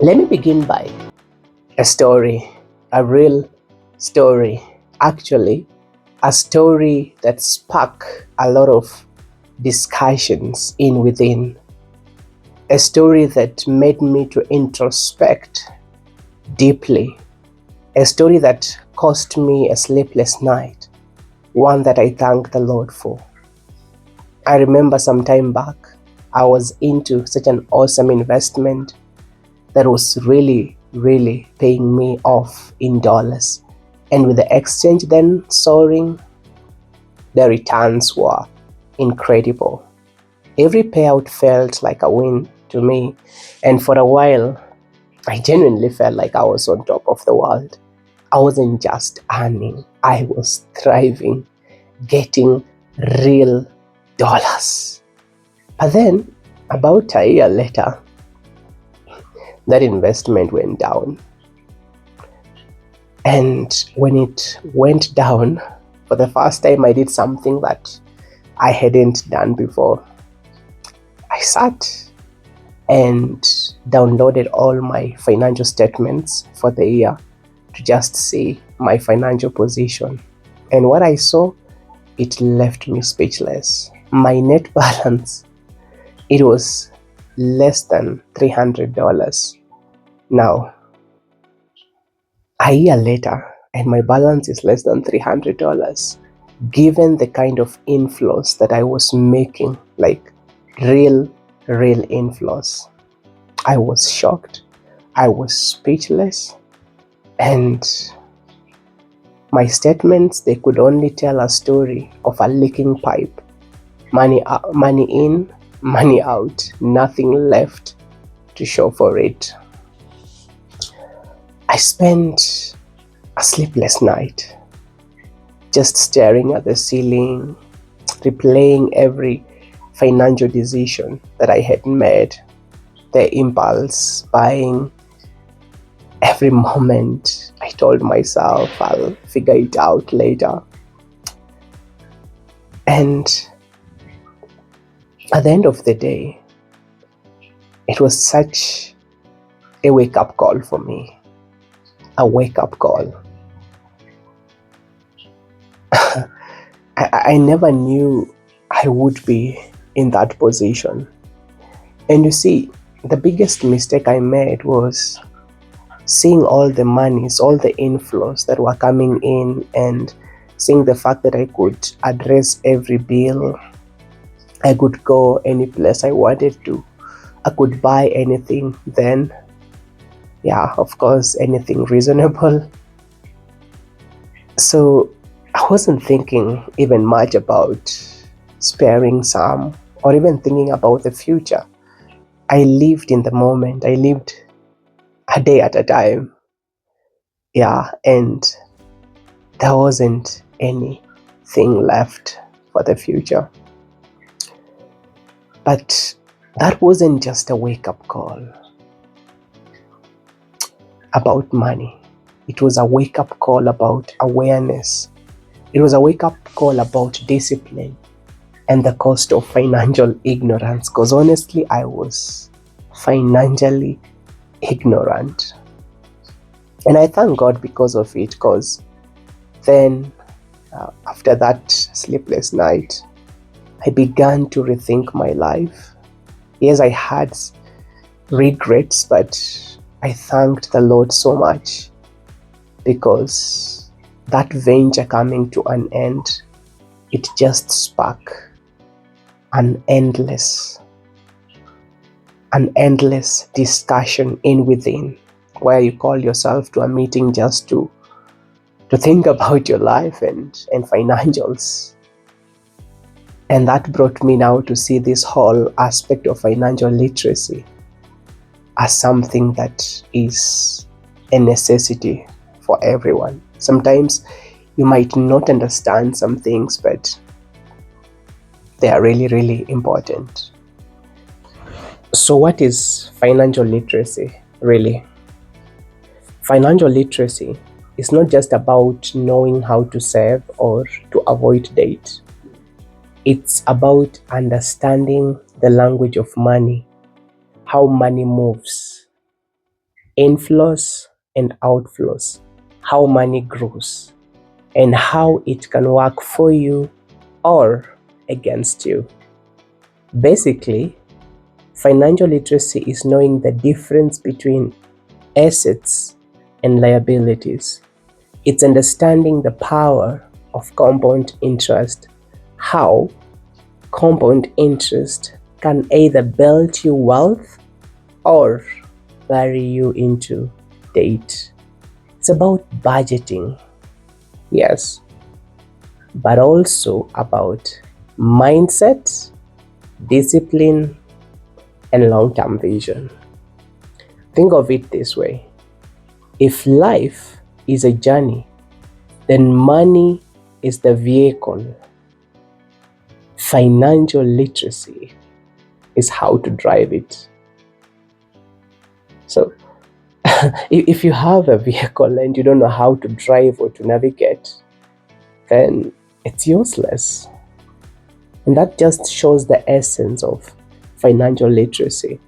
Let me begin by a story, a real story, actually, a story that sparked a lot of discussions in within, a story that made me to introspect deeply, a story that cost me a sleepless night, one that I thank the Lord for. I remember some time back, I was into such an awesome investment that was really paying me off in dollars. And with the exchange then soaring, the returns were incredible. Every payout felt like a win to me. And for a while, I genuinely felt like I was on top of the world. I wasn't just earning, I was thriving, getting real dollars. But then, about a year later, that investment went down. And when it went down, for the first time, I did something that I hadn't done before. I sat and downloaded all my financial statements for the year to just see my financial position. And what I saw, it left me speechless. My net balance, it was less than $300. Now, a year later, and my balance is less than $300, given the kind of inflows that I was making, like real inflows. I was shocked, I was speechless, and my statements, they could only tell a story of a leaking pipe. Money in, money out, nothing left to show for it. I spent a sleepless night just staring at the ceiling, replaying every financial decision that I had made, the impulse buying. Every moment I told myself I'll figure it out later. And at the end of the day, it was such a wake-up call for me. A wake-up call. I never knew I would be in that position. And you see, the biggest mistake I made was seeing all the monies, all the inflows that were coming in, and seeing the fact that I could address every bill. I could go any place I wanted to. I could buy anything then. Yeah, of course, anything reasonable. So I wasn't thinking even much about sparing some or even thinking about the future. I lived in the moment. I lived a day at a time. Yeah, and there wasn't anything left for the future. But that wasn't just a wake-up call about money. It was a wake-up call about awareness. It was a wake-up call about discipline and the cost of financial ignorance. Because honestly, I was financially ignorant. And I thank God because of it, because then after that sleepless night, I began to rethink my life. Yes, I had regrets, but I thanked the Lord so much, because that venture coming to an end, it just sparked an endless discussion in within, where you call yourself to a meeting just to think about your life and financials. And that brought me now to see this whole aspect of financial literacy as something that is a necessity for everyone. Sometimes you might not understand some things, but they are really important. So what is financial literacy really? Financial literacy is not just about knowing how to save or to avoid debt. It's about understanding the language of money, how money moves, inflows and outflows, how money grows, and how it can work for you or against you. Basically, financial literacy is knowing the difference between assets and liabilities. It's understanding the power of compound interest, how compound interest can either build you wealth or bury you into debt. It's about budgeting, yes, but also about mindset, discipline, and long-term vision. Think of it this way. If life is a journey, then money is the vehicle. Financial literacy is how to drive it. So, if you have a vehicle and you don't know how to drive or to navigate, then it's useless. And that just shows the essence of financial literacy.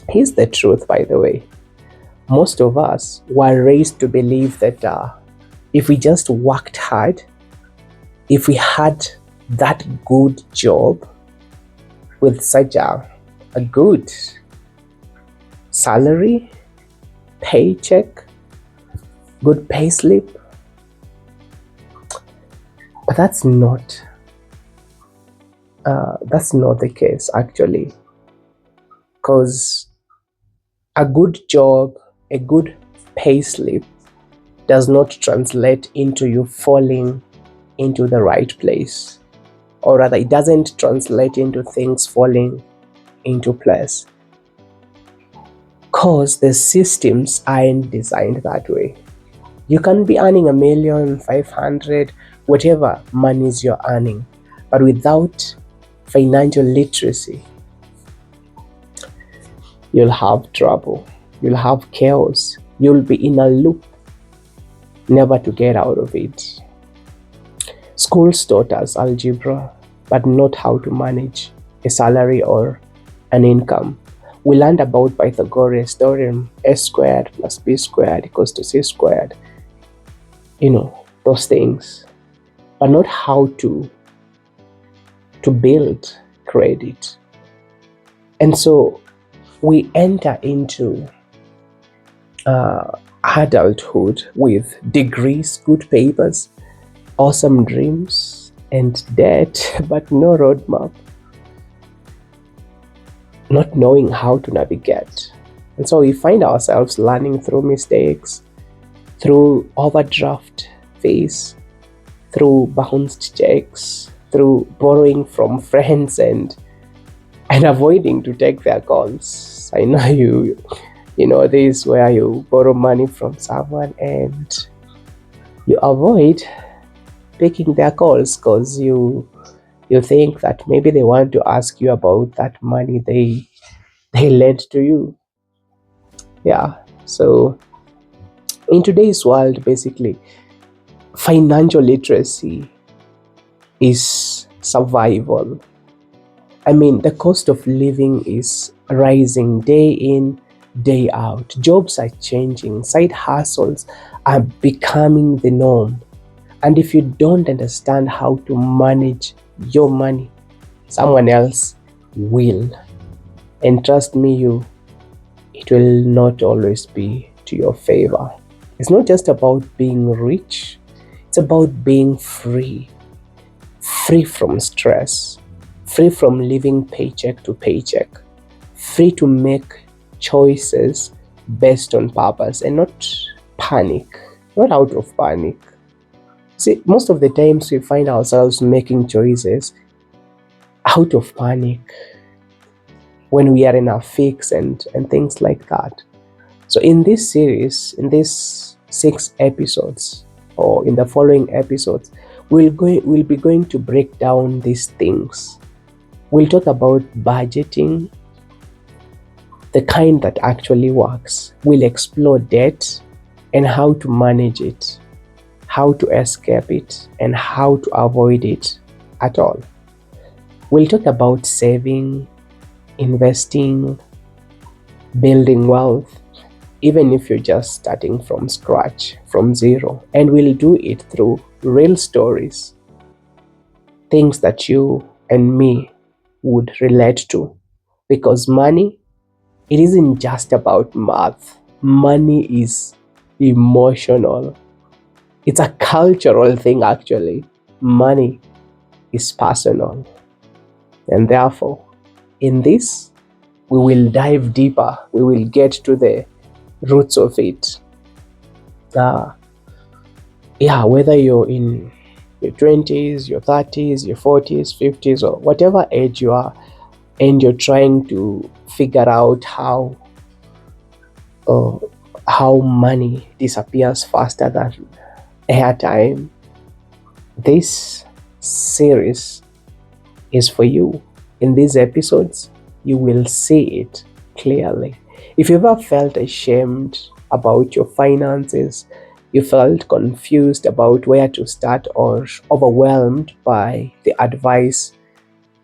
Here's the truth, by the way. Most of us were raised to believe that if we just worked hard, if we had that good job with such a good salary, paycheck, good payslip, but that's not the case actually, because a good job, a good payslip does not translate into you falling into the right place, or rather it doesn't translate into things falling into place, because the systems aren't designed that way. You can be earning 1,500,000, whatever monies you're earning, but without financial literacy, you'll have trouble, you'll have chaos, you'll be in a loop, never to get out of it. Schools taught us algebra, but not how to manage a salary or an income. We learned about Pythagoras theorem, a squared plus b squared equals to c squared, those things, but not how to build credit. And so we enter into adulthood with degrees, good papers, awesome dreams, and debt, but no roadmap, not knowing how to navigate. And so we find ourselves learning through mistakes, through overdraft fees, through bounced checks, through borrowing from friends and avoiding to take their calls. I know you know this, where you borrow money from someone and you avoid picking their calls because you think that maybe they want to ask you about that money they lent to you. Yeah. So in today's world, basically, financial literacy is survival. I mean, the cost of living is rising day in, day out. Jobs are changing, side hustles are becoming the norm. And if you don't understand how to manage your money, someone else will. And trust me, it will not always be to your favor. It's not just about being rich, it's about being free. Free from stress, free from living paycheck to paycheck, free to make choices based on purpose and not panic, not out of panic. See, most of the times we find ourselves making choices out of panic when we are in a fix and things like that. So in this series, in these 6 episodes, or in the following episodes, we'll be going to break down these things. We'll talk about budgeting, the kind that actually works. We'll explore debt and how to manage it, how to escape it, and how to avoid it at all. We'll talk about saving, investing, building wealth, even if you're just starting from scratch, from zero. And we'll do it through real stories, things that you and me would relate to. Because money, it isn't just about math. Money is emotional. It's a cultural thing, actually. Money is personal. And therefore, in this, we will dive deeper. We will get to the roots of it. Whether you're in your 20s, your 30s, your 40s, 50s, or whatever age you are, and you're trying to figure out how money disappears faster than airtime, this series is for you. In these episodes, you will see it clearly. If you ever felt ashamed about your finances, you felt confused about where to start, or overwhelmed by the advice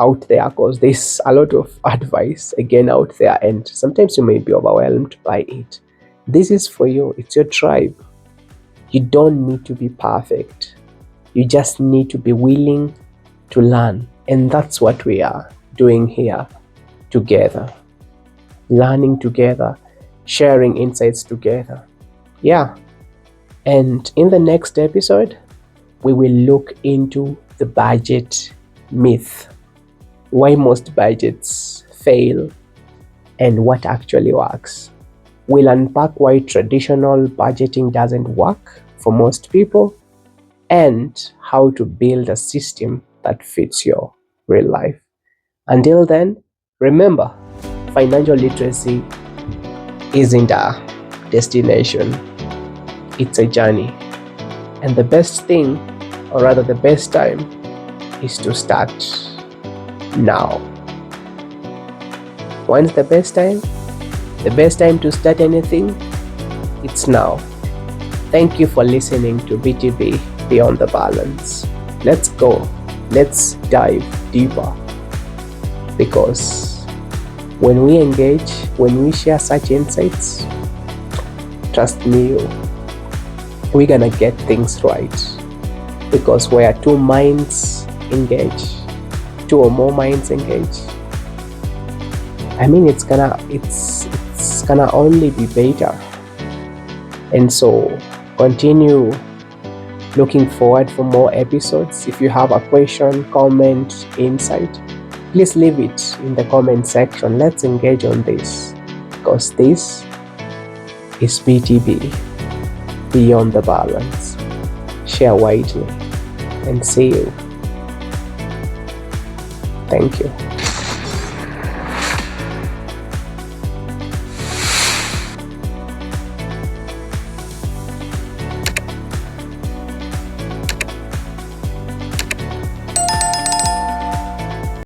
out there, because there's a lot of advice again out there, and sometimes you may be overwhelmed by it, this is for you. It's your tribe. You don't need to be perfect. You just need to be willing to learn. And that's what we are doing here together. Learning together, sharing insights together. Yeah. And in the next episode, we will look into the budget myth. Why most budgets fail and what actually works. We'll unpack why traditional budgeting doesn't work for most people, and how to build a system that fits your real life. Until then, remember, financial literacy isn't a destination, it's a journey. And the best thing, or rather the best time, is to start now. When's the best time? The best time to start anything? It's now. Thank you for listening to BTB Beyond the Balance. Let's go. Let's dive deeper. Because when we engage, when we share such insights, trust me, we're gonna get things right. Because where two minds engage, two or more minds engage, I mean, it's gonna only be better. And so continue looking forward for more episodes. If you have a question, comment, insight, please leave it in the comment section. Let's engage on this, because this is BTB Beyond the Balance. Share widely and see you. Thank you.